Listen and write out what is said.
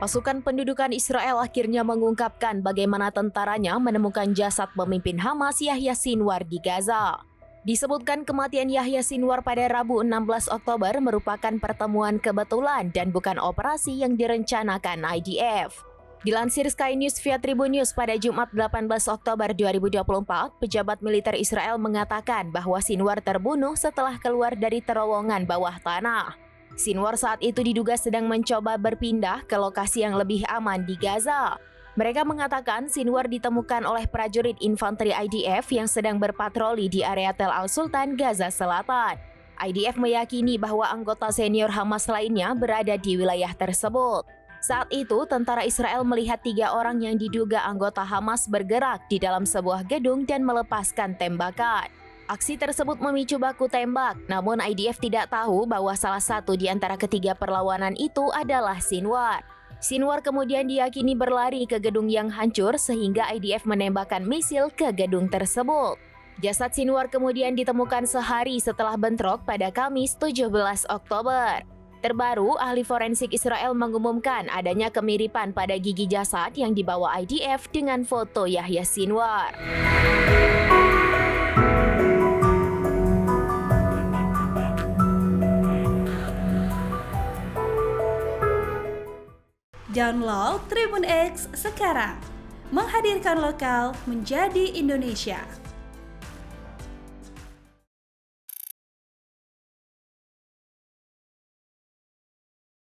Pasukan pendudukan Israel akhirnya mengungkapkan bagaimana tentaranya menemukan jasad pemimpin Hamas Yahya Sinwar di Gaza. Disebutkan kematian Yahya Sinwar pada Rabu 16 Oktober merupakan pertemuan kebetulan dan bukan operasi yang direncanakan IDF. Dilansir Sky News via Tribun News pada Jumat 18 Oktober 2024, pejabat militer Israel mengatakan bahwa Sinwar terbunuh setelah keluar dari terowongan bawah tanah. Sinwar saat itu diduga sedang mencoba berpindah ke lokasi yang lebih aman di Gaza. Mereka mengatakan Sinwar ditemukan oleh prajurit infanteri IDF yang sedang berpatroli di area Tel Al-Sultan, Gaza Selatan. IDF meyakini bahwa anggota senior Hamas lainnya berada di wilayah tersebut. Saat itu, tentara Israel melihat 3 orang yang diduga anggota Hamas bergerak di dalam sebuah gedung dan melepaskan tembakan. Aksi tersebut memicu baku tembak, namun IDF tidak tahu bahwa salah satu di antara ketiga perlawanan itu adalah Sinwar. Sinwar kemudian diyakini berlari ke gedung yang hancur sehingga IDF menembakkan misil ke gedung tersebut. Jasad Sinwar kemudian ditemukan sehari setelah bentrok pada Kamis 17 Oktober. Terbaru, ahli forensik Israel mengumumkan adanya kemiripan pada gigi jasad yang dibawa IDF dengan foto Yahya Sinwar. Download Tribun X sekarang, menghadirkan lokal menjadi Indonesia.